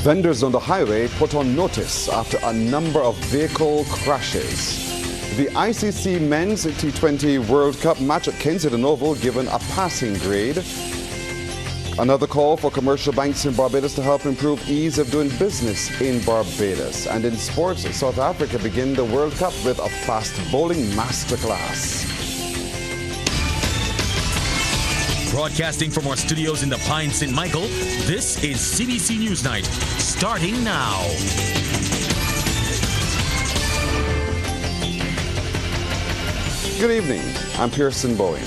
Vendors on the highway put on notice after a number of vehicle crashes. The ICC Men's T20 World Cup match at Kensington Oval given a passing grade. Another call for commercial banks in Barbados to help improve ease of doing business in Barbados. And in sports, South Africa begin the World Cup with a fast bowling masterclass. Broadcasting from our studios in the Pine St. Michael, this is CBC NewsNight, starting now. Good evening, I'm Pearson Bowen.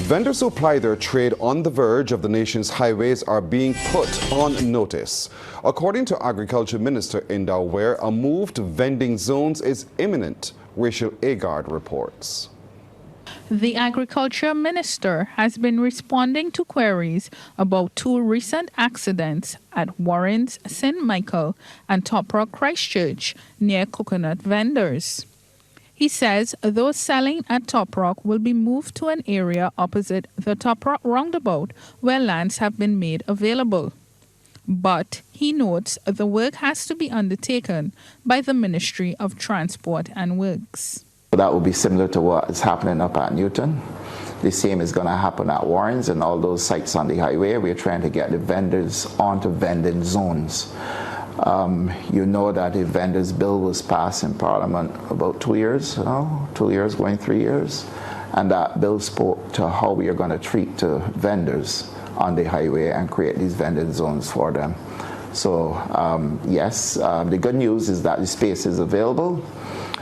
Vendors who ply their trade on the verge of the nation's highways are being put on notice. According to Agriculture Minister Inda Ware, a move to vending zones is imminent, Rachel Agard reports. The Agriculture Minister has been responding to queries about two recent accidents at Warren's St. Michael and Top Rock Christchurch near coconut vendors. He says those selling at Top Rock will be moved to an area opposite the Top Rock roundabout where lands have been made available. But he notes the work has to be undertaken by the Ministry of Transport and Works. That will be similar to what is happening up at Newton. The same is going to happen at Warren's and all those sites on the highway. We're trying to get the vendors onto vending zones. You know that the vendors bill was passed in Parliament about 2 years, 2 years going 3 years. And that bill spoke to how we are going to treat vendors on the highway and create these vending zones for them. So yes, the good news is that the space is available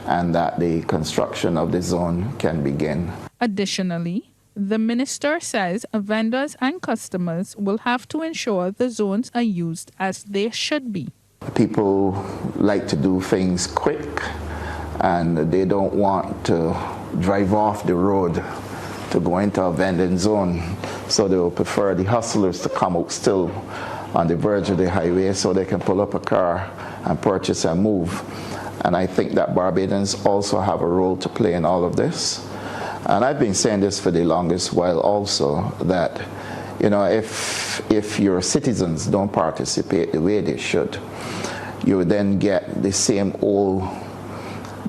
and that the construction of the zone can begin. Additionally, the minister says vendors and customers will have to ensure the zones are used as they should be. People like to do things quick and they don't want to drive off the road to go into a vending zone. So they will prefer the hustlers to come out still on the verge of the highway so they can pull up a car and purchase and move. And I think that Barbadians also have a role to play in all of this. And I've been saying this for the longest while also, that if your citizens don't participate the way they should, you then get the same old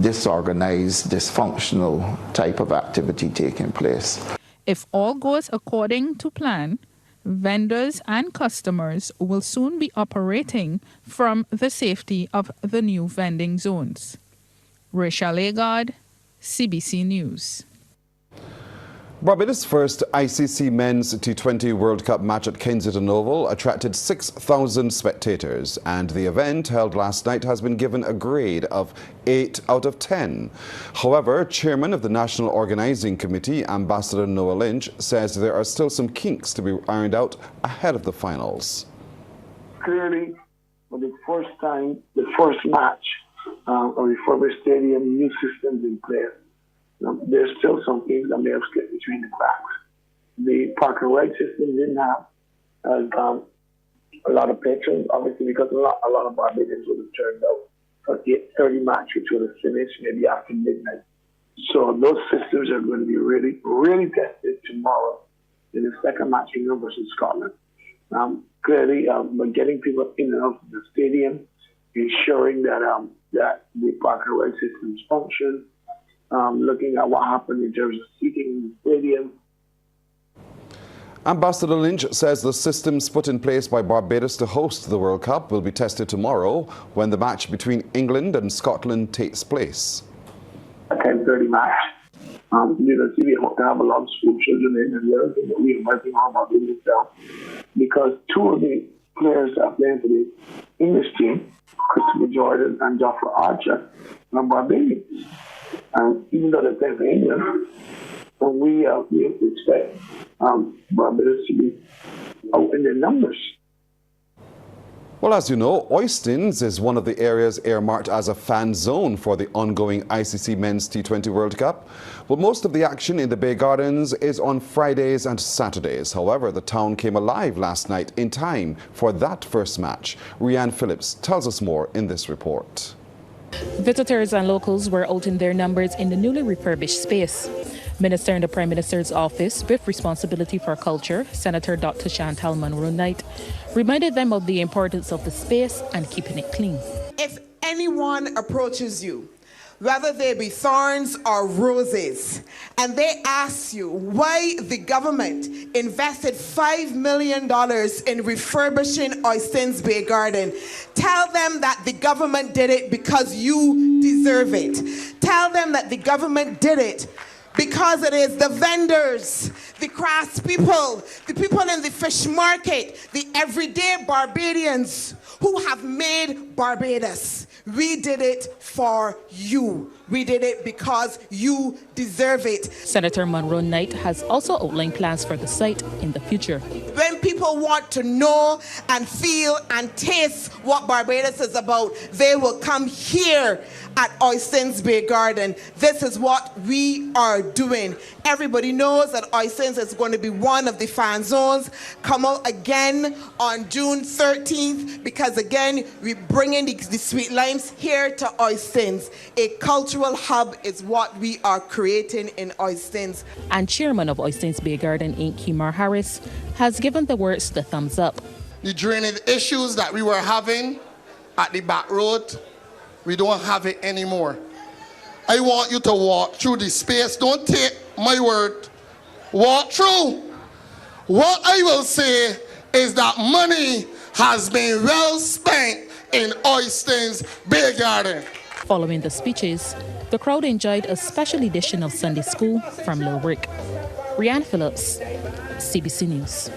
disorganized, dysfunctional type of activity taking place. If all goes according to plan, vendors and customers will soon be operating from the safety of the new vending zones. Rachel Agard, CBC News. Barbados' first ICC Men's T20 World Cup match at Kensington Oval attracted 6,000 spectators, and the event held last night has been given a grade of 8 out of 10. However, Chairman of the National Organising Committee, Ambassador Noah Lynch, says there are still some kinks to be ironed out ahead of the finals. Clearly, for the first time, the first match of the refurbished stadium, new systems in place. There's still some things that may have slipped between the cracks. The park and ride system didn't have a lot of patrons, obviously, because a lot of Barbadians would have turned out for the 8:30 match, which would have finished maybe after midnight. So those systems are going to be really, really tested tomorrow in the second match, England versus Scotland. Clearly, we're getting people in and out of the stadium, ensuring that that the park and ride systems function. Looking at what happened in terms of seating in the stadium. Ambassador Lynch says the systems put in place by Barbados to host the World Cup will be tested tomorrow when the match between England and Scotland takes place. A 10:30 match. We hope to have a lot of school children in, and the other thing that we are working on about doing this now, because two of the players that are playing for the English team, Christopher Jordan and Joffrey Archer, are Barbadians. And even though they're playing for England, we expect Barbados to be out in their numbers. Well, as you know, Oistins is one of the areas earmarked as a fan zone for the ongoing ICC Men's T20 World Cup. Well, most of the action in the Bay Gardens is on Fridays and Saturdays. However, the town came alive last night in time for that first match. Rianne Phillips tells us more in this report. Visitors and locals were out in their numbers in the newly refurbished space. Minister in the Prime Minister's office with responsibility for culture, Senator Dr. Chantal Monroe-Knight, reminded them of the importance of the space and keeping it clean. If anyone approaches you, whether they be thorns or roses, and they ask you why the government invested $5 million in refurbishing Oistins Bay Garden, tell them that the government did it because you deserve it. Tell them that the government did it because it is the vendors, the craftspeople, the people in the fish market, the everyday Barbadians who have made Barbados. We did it for you. We did it because you deserve it. Senator Monroe-Knight has also outlined plans for the site in the future. When people want to know and feel and taste what Barbados is about, they will come here at Oistins Bay Garden. This is what we are doing. Everybody knows that Oistins is going to be one of the fan zones. Come out again on June 13th because again, we bring in the sweet limes here to Oistins. A cultural hub is what we are creating in Oistins. And chairman of Oistins Bay Garden, Inc., Kemar Harris, has given the works the thumbs up. The drainage issues that we were having at the back road, we don't have it anymore. I want you to walk through the space. Don't take my word. Walk through. What I will say is that money has been well spent in Oistins Bay Garden. Following the speeches, the crowd enjoyed a special edition of Sunday School from Lil Rick. Rianne Phillips, CBC News.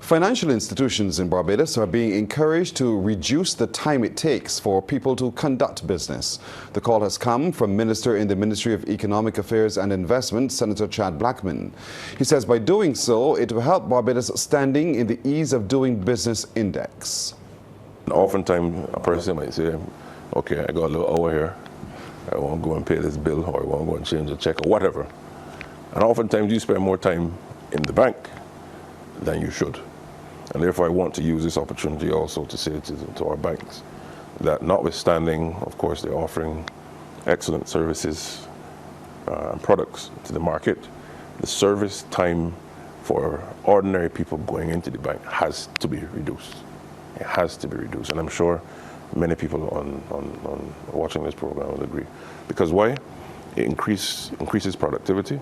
Financial institutions in Barbados are being encouraged to reduce the time it takes for people to conduct business. The call has come from Minister in the Ministry of Economic Affairs and Investment, Senator Chad Blackman. He says by doing so, it will help Barbados standing in the Ease of Doing Business Index. Oftentimes, a person might say, okay, I got a little hour here. I want to go and pay this bill, or I want to go and change a check, or whatever. And oftentimes, you spend more time in the bank than you should. And therefore, I want to use this opportunity also to say to our banks that notwithstanding, of course, they're offering excellent services and products to the market, the service time for ordinary people going into the bank has to be reduced. It has to be reduced. And I'm sure many people on watching this program will agree. Because why? It increases productivity.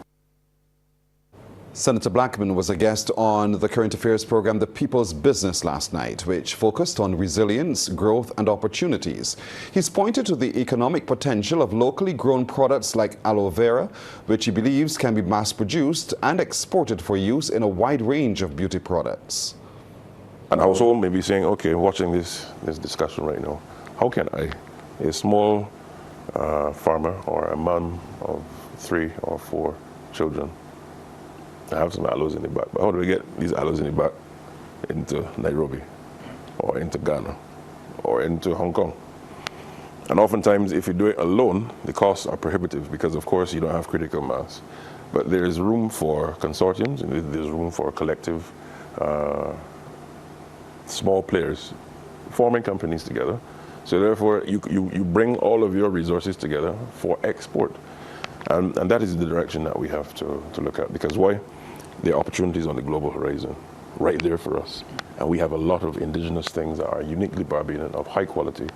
Senator Blackman was a guest on the current affairs program The People's Business last night, which focused on resilience, growth and opportunities. He's pointed to the economic potential of locally grown products like aloe vera, which he believes can be mass-produced and exported for use in a wide range of beauty products. And household may be saying, okay, watching this discussion right now, how can I, a small farmer or a mom of 3 or 4 children, I have some aloes in the back, but how do we get these aloes in the back into Nairobi or into Ghana or into Hong Kong? And oftentimes, if you do it alone, the costs are prohibitive because, of course, you don't have critical mass. But there is room for consortiums, and there's room for collective small players forming companies together. So therefore, you bring all of your resources together for export. And that is the direction that we have to look at. Because why? There are opportunities on the global horizon right there for us. And we have a lot of indigenous things that are uniquely Barbadian, of high quality,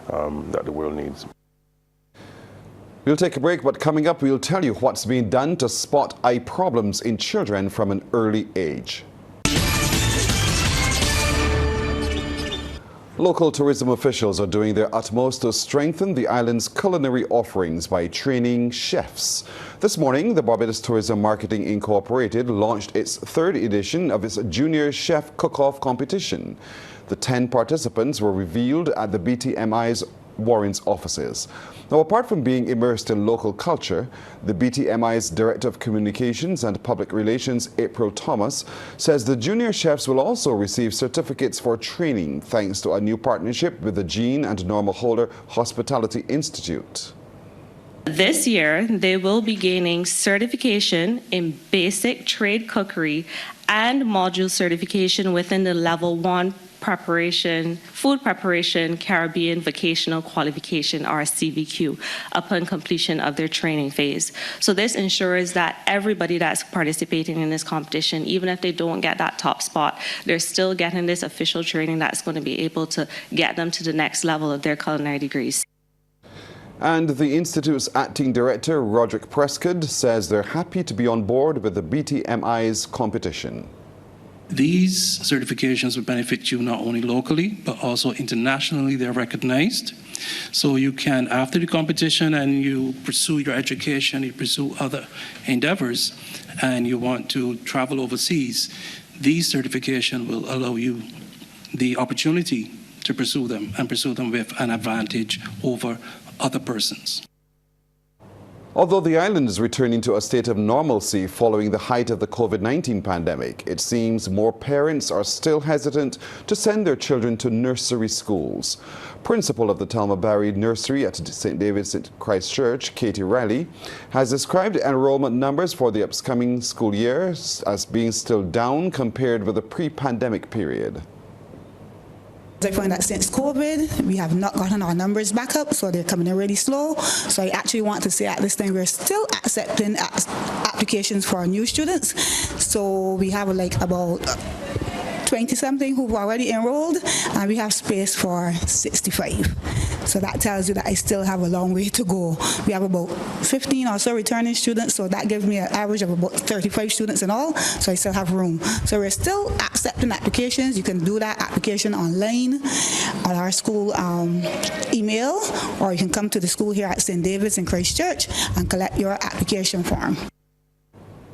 that the world needs. We'll take a break, but coming up, we'll tell you what's being done to spot eye problems in children from an early age. Local tourism officials are doing their utmost to strengthen the island's culinary offerings by training chefs. This morning, the Barbados Tourism Marketing Incorporated launched its 3rd edition of its Junior Chef Cook-Off competition. The 10 participants were revealed at the BTMI's Warren's offices. Now, apart from being immersed in local culture, the BTMI's Director of Communications and Public Relations, April Thomas, says the junior chefs will also receive certificates for training thanks to a new partnership with the Jean and Norma Holder Hospitality Institute. This year, they will be gaining certification in basic trade cookery and module certification within the Level 1 Food Preparation Caribbean Vocational Qualification, or CVQ, upon completion of their training phase. So this ensures that everybody that's participating in this competition, even if they don't get that top spot, they're still getting this official training that's going to be able to get them to the next level of their culinary degrees. And the Institute's acting director, Roderick Prescott, says they're happy to be on board with the BTMI's competition. These certifications will benefit you not only locally, but also internationally. They're recognized. So you can, after the competition and you pursue your education, you pursue other endeavors, and you want to travel overseas, these certifications will allow you the opportunity to pursue them and pursue them with an advantage over other persons. Although the island is returning to a state of normalcy following the height of the COVID-19 pandemic, it seems more parents are still hesitant to send their children to nursery schools. Principal of the Talma Barry Nursery at St. David's Christchurch, Katie Riley, has described enrollment numbers for the upcoming school year as being still down compared with the pre-pandemic period. I find that since COVID, we have not gotten our numbers back up, so they're coming in really slow. So I actually want to say at this time we're still accepting applications for our new students. So we have like about 20-something who've already enrolled, and we have space for 65. So that tells you that I still have a long way to go. We have about 15 or so returning students, so that gives me an average of about 35 students in all, so I still have room. So we're still accepting applications. You can do that application online on our school email, or you can come to the school here at St. David's in Christchurch and collect your application form.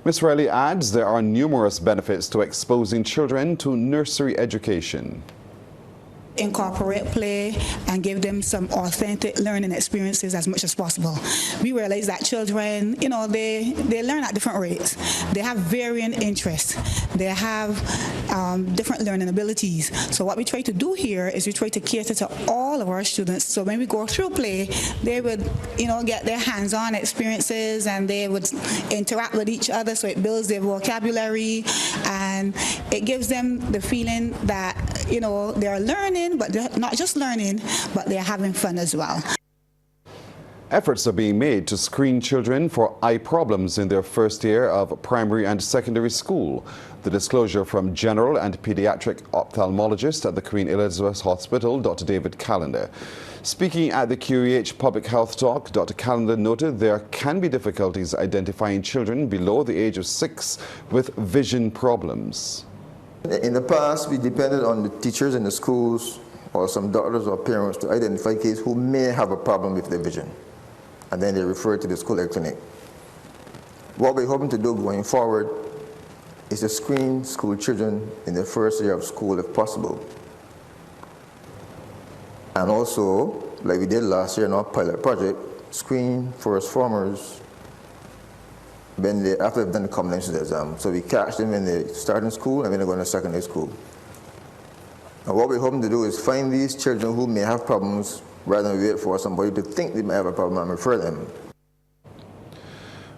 Ms. Riley adds there are numerous benefits to exposing children to nursery education. Incorporate play and give them some authentic learning experiences as much as possible. We realize that children, they learn at different rates. They have varying interests. They have different learning abilities. So what we try to do here is we try to cater to all of our students. So when we go through play, they would, get their hands-on experiences, and they would interact with each other, so it builds their vocabulary, and it gives them the feeling that, they are learning, but they're not just learning, but they're having fun as well. Efforts are being made to screen children for eye problems in their first year of primary and secondary school. The disclosure from general and pediatric ophthalmologist at the Queen Elizabeth Hospital, Dr. David Callender. Speaking at the QEH Public Health Talk, Dr. Callender noted there can be difficulties identifying children below the age of 6 with vision problems. In the past, we depended on the teachers in the schools or some doctors or parents to identify kids who may have a problem with their vision, and then they refer to the school or clinic. What we're hoping to do going forward is to screen school children in the first year of school if possible. And also, like we did last year in our pilot project, screen first formers after they've done the combination exam. So we catch them when they start in school and when they go to secondary school. And what we're hoping to do is find these children who may have problems rather than wait for somebody to think they may have a problem and refer them.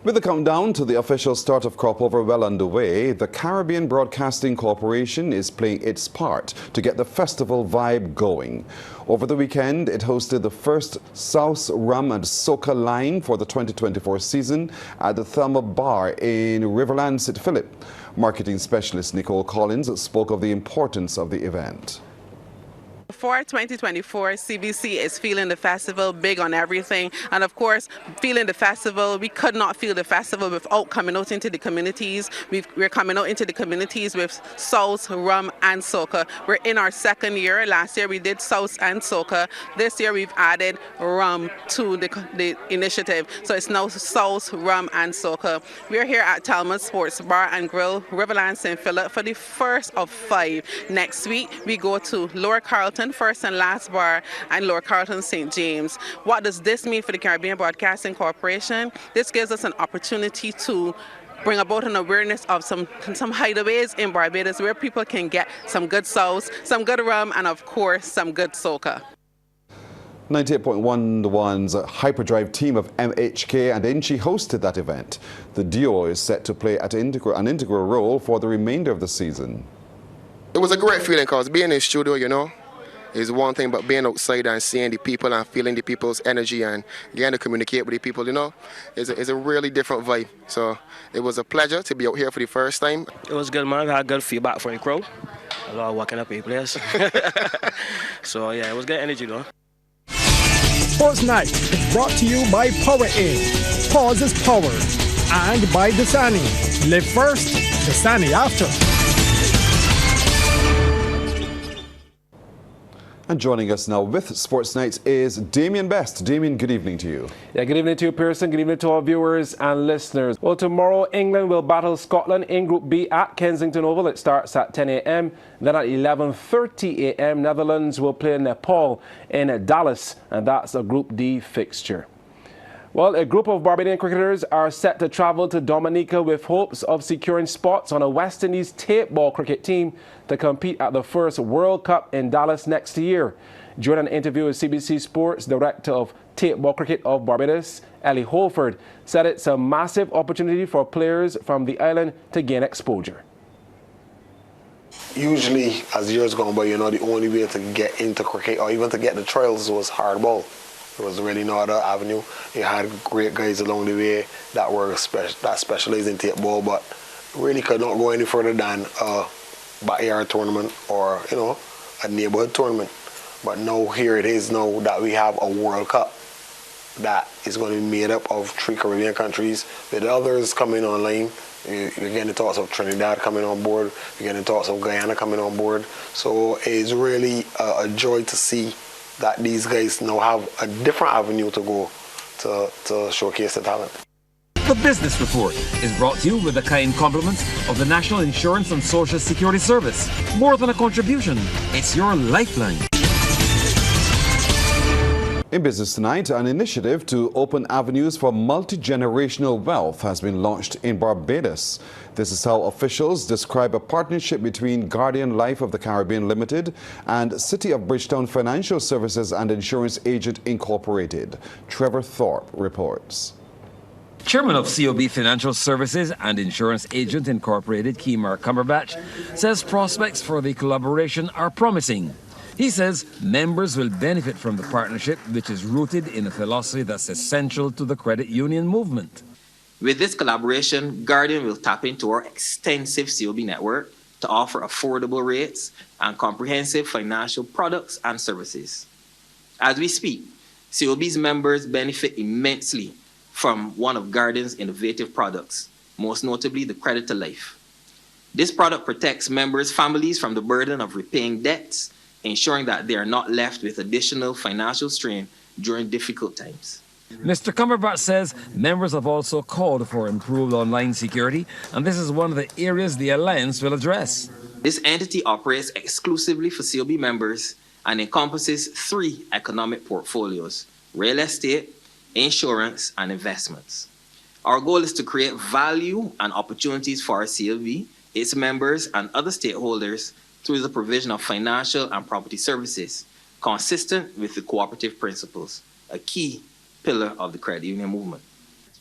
With the countdown to the official start of crop over well underway, the Caribbean Broadcasting Corporation is playing its part to get the festival vibe going. Over the weekend, it hosted the first South Rum and Soca line for the 2024 season at the Thelma Bar in Riverland, St. Philip. Marketing specialist Nicole Collins spoke of the importance of the event. For 2024, CBC is feeling the festival big on everything. And of course, feeling the festival, we could not feel the festival without coming out into the communities. We're coming out into the communities with South, Rum and Soca. We're in our second year. Last year we did South and Soca. This year we've added Rum to the initiative. So it's now South, Rum and Soca. We're here at Talmadge Sports Bar and Grill, Riverland, St. Philip for the first of 5. Next week we go to Lower Carlton, first and last bar, and Lower Carlton St. James. What does this mean for the Caribbean Broadcasting Corporation? This gives us an opportunity to bring about an awareness of some hideaways in Barbados where people can get some good sauce, some good rum, and of course some good soca. 98.1 The One's hyperdrive team of MHK and Inchi hosted that event. The duo is set to play an integral role for the remainder of the season. It was a great feeling because being in the studio, you know, is one thing, but being outside and seeing the people and feeling the people's energy and getting to communicate with the people, you know, is a really different vibe. So it was a pleasure to be out here for the first time. It was good, man. I had good feedback from the crowd. A lot of walking up a place. So yeah, it was good energy though. Sports Night is brought to you by Power Inn. Pause is power. And by Dasani. Live first, Dasani after. And joining us now with Sports Nights is Damien Best. Damien, good evening to you. Yeah, good evening to you, Pearson. Good evening to our viewers and listeners. Well, tomorrow, England will battle Scotland in Group B at Kensington Oval. It starts at 10 a.m. Then at 11:30 a.m., Netherlands will play Nepal in Dallas, and that's a Group D fixture. Well, a group of Barbadian cricketers are set to travel to Dominica with hopes of securing spots on a West Indies tape ball cricket team to compete at the first World Cup in Dallas next year. During an interview with CBC Sports, Director of Tape Ball Cricket of Barbados, Ellie Holford, said it's a massive opportunity for players from the island to gain exposure. Usually, as years gone by, you know, the only way to get into cricket or even to get the trials was hardball. There was really no other avenue. You had great guys along the way that were that specialized in tape ball, but really could not go any further than a backyard tournament or, you know, a neighborhood tournament. But now here it is now that we have a World Cup that is going to be made up of 3 Caribbean countries with others coming online. You're getting talks of Trinidad coming on board. You're getting talks of Guyana coming on board. So it's really a joy to see that these guys now have a different avenue to go to showcase the talent. The Business Report is brought to you with the kind compliments of the National Insurance and Social Security Service. More than a contribution, it's your lifeline. In business tonight, an initiative to open avenues for multi-generational wealth has been launched in Barbados. This is how officials describe a partnership between Guardian Life of the Caribbean Limited and City of Bridgetown Financial Services and Insurance Agent Incorporated. Trevor Thorpe reports. Chairman of COB Financial Services and Insurance Agent Incorporated, Kemar Cumberbatch, says prospects for the collaboration are promising. He says members will benefit from the partnership, which is rooted in a philosophy that's essential to the credit union movement. With this collaboration, Guardian will tap into our extensive COB network to offer affordable rates and comprehensive financial products and services. As we speak, COB's members benefit immensely from one of Guardian's innovative products, most notably the Credit to Life. This product protects members' families from the burden of repaying debts, ensuring that they are not left with additional financial strain during difficult times. Mr. Cumberbatch says members have also called for improved online security, and this is one of the areas the Alliance will address. This entity operates exclusively for COB members and encompasses 3 economic portfolios: real estate, insurance, and investments. Our goal is to create value and opportunities for our COB, its members, and other stakeholders through the provision of financial and property services, consistent with the cooperative principles, a key pillar of the credit union movement.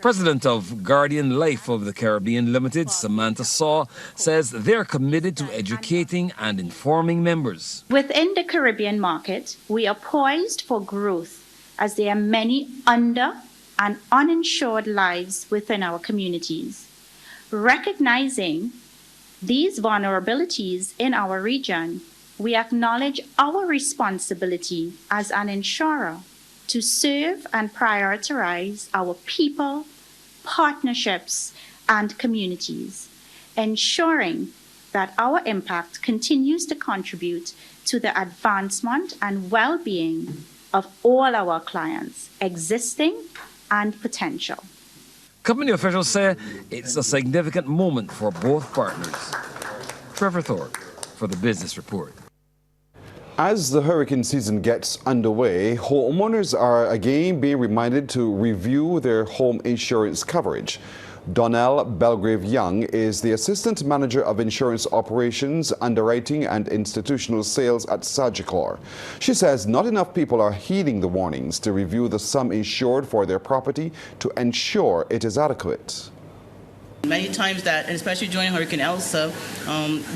President of Guardian Life of the Caribbean Limited, Samantha Saw, says they're committed to educating and informing members. Within the Caribbean market, we are poised for growth as there are many under and uninsured lives within our communities. Recognizing these vulnerabilities in our region, we acknowledge our responsibility as an insurer to serve and prioritize our people, partnerships, and communities, ensuring that our impact continues to contribute to the advancement and well-being of all our clients, existing and potential. Company officials say it's a significant moment for both partners. Trevor Thorpe for the Business Report. As the hurricane season gets underway, homeowners are again being reminded to review their home insurance coverage. Donnell Belgrave-Young is the Assistant Manager of Insurance Operations, Underwriting and Institutional Sales at Sagicor. She says not enough people are heeding the warnings to review the sum insured for their property to ensure it is adequate. Many times that, and especially during Hurricane Elsa,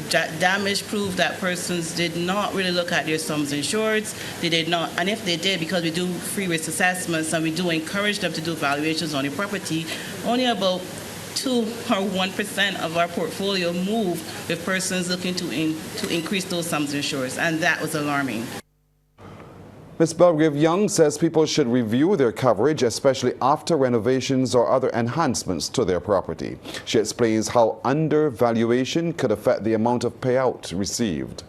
damage proved that persons did not really look at their sums insured. They did not, and if they did, because we do free risk assessments and we do encourage them to do valuations on their property, only about 2 or 1% of our portfolio moved with persons looking to increase those sums insured, and that was alarming. Ms. Belgrave Young says people should review their coverage, especially after renovations or other enhancements to their property. She explains how undervaluation could affect the amount of payout received.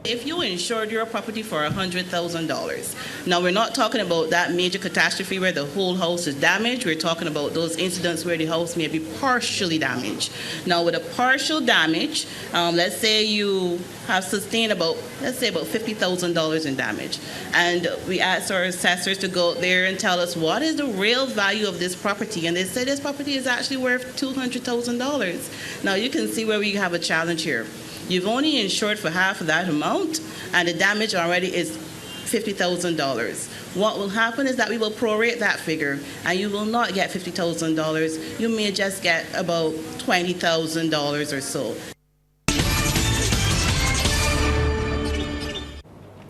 If you insured your property for $100,000, now we're not talking about that major catastrophe where the whole house is damaged. We're talking about those incidents where the house may be partially damaged. Now with a partial damage, let's say you have sustained about $50,000 in damage. And we asked our assessors to go out there and tell us what is the real value of this property. And they said this property is actually worth $200,000. Now you can see where we have a challenge here. You've only insured for half of that amount, and the damage already is $50,000. What will happen is that we will prorate that figure, and you will not get $50,000. You may just get about $20,000 or so.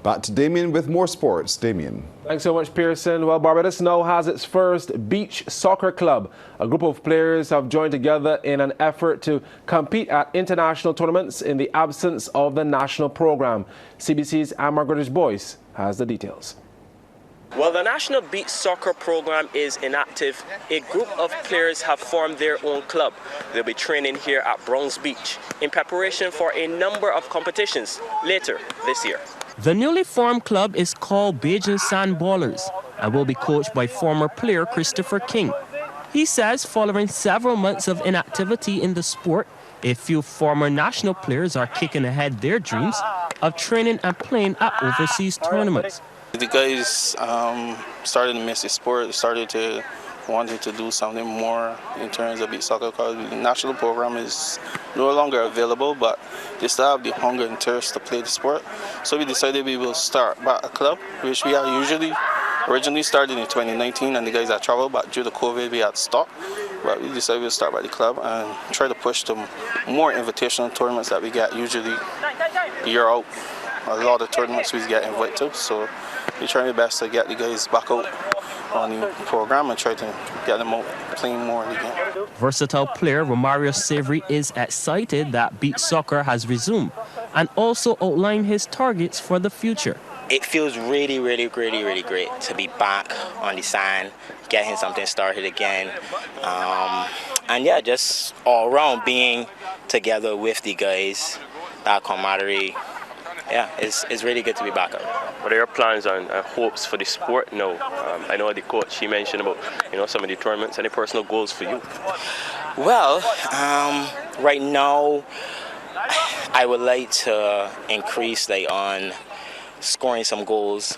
Back to Damien with more sports. Damien. Thanks so much, Pearson. Well, Barbados now has its first beach soccer club. A group of players have joined together in an effort to compete at international tournaments in the absence of the national program. CBC's Anne Boyce has the details. While the National Beach Soccer program is inactive, a group of players have formed their own club. They'll be training here at Browns Beach in preparation for a number of competitions later this year. The newly formed club is called Bajan Sandballers and will be coached by former player Christopher King. He says following several months of inactivity in the sport, a few former national players are kicking ahead their dreams of training and playing at overseas tournaments. The guys started to miss the sport, started to wanting to do something more in terms of beach soccer because the national program is no longer available, but they still have the hunger and thirst to play the sport. So we decided we will start back a club, which we are originally started in 2019, and the guys had traveled, but due to COVID we had stopped. But we decided we'll start by the club and try to push to more invitational tournaments that we get usually a year out. A lot of tournaments we get invited to, so we try our best to get the guys back out on the program and try to get them out playing more again. Versatile player Romario Savory is excited that beach soccer has resumed and also outlined his targets for the future. It feels really great to be back on the sand, getting something started again. And yeah, just all around being together with the guys, that camaraderie. Yeah, it's really good to be back up. What are your plans and hopes for the sport now? I know the coach, he mentioned about some of the tournaments. Any personal goals for you? Well, right now, I would like to increase on scoring some goals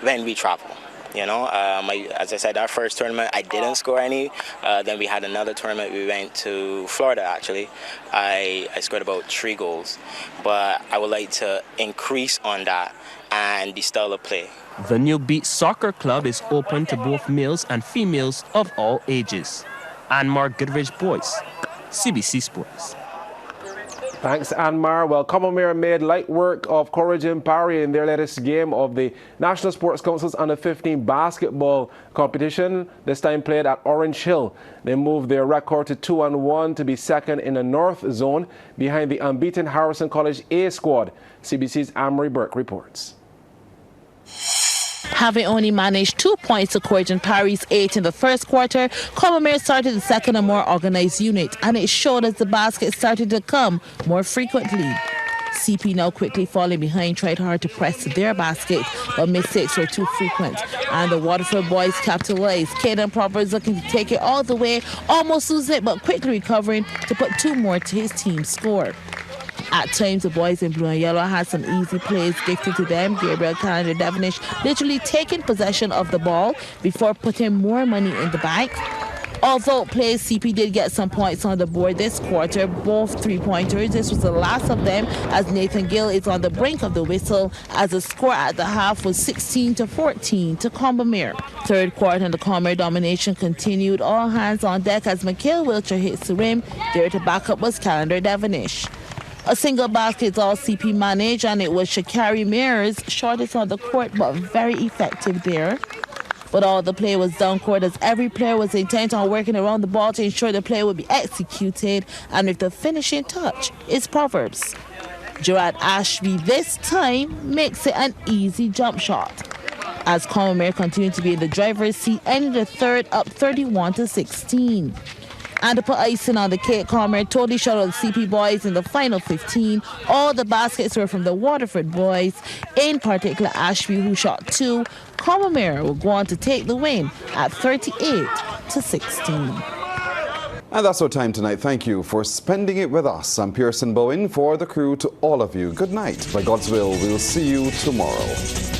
when we travel. As I said, our first tournament, I didn't score any. Then we had another tournament. We went to Florida, actually. I scored about 3 goals. But I would like to increase on that and the style of play. The new beach soccer club is open to both males and females of all ages. Anmar Boyce, CBC Sports. Thanks, Anmar. Well, Commonwealth made light work of Courage and Parry in their latest game of the National Sports Council's Under-15 basketball competition, this time played at Orange Hill. They moved their record to 2-1 to be second in the North Zone behind the unbeaten Harrison College A squad. CBC's Amory Burke reports. Having only managed 2 points to Courage and Parry's 8 in the first quarter, Commonwealth started the second a more organized unit, and it showed as the baskets started to come more frequently. CP, now quickly falling behind, tried hard to press their basket, but mistakes were too frequent, and the Waterford boys capitalized. Caden Proverbs looking to take it all the way, almost losing it, but quickly recovering to put 2 more to his team's score. At times, the boys in blue and yellow had some easy plays gifted to them. Gabriel Calendar Devonish literally taking possession of the ball before putting more money in the bank. Although plays, CP did get some points on the board this quarter, both three-pointers. This was the last of them as Nathan Gill is on the brink of the whistle as the score at the half was 16-14 to Combermere. Third quarter and the Combermere domination continued. All hands on deck as Mikhail Wiltshire hits the rim. There to back up was Calendar Devonish. A single basket is all CP managed, and it was Shakari Mears, shortest on the court but very effective there. But all the play was down court as every player was intent on working around the ball to ensure the play would be executed, and with the finishing touch is Proverbs. Gerard Ashby this time makes it an easy jump shot as Combermere continued to be in the driver's seat, ending the third up 31-16. And to put icing on the cake, Combermere totally shut out the CP boys in the final 15. All the baskets were from the Waterford boys, in particular Ashby, who shot 2. Combermere will go on to take the win at 38-16. And that's our time tonight. Thank you for spending it with us. I'm Pearson Bowen for the crew. To all of you, good night. By God's will, we'll see you tomorrow.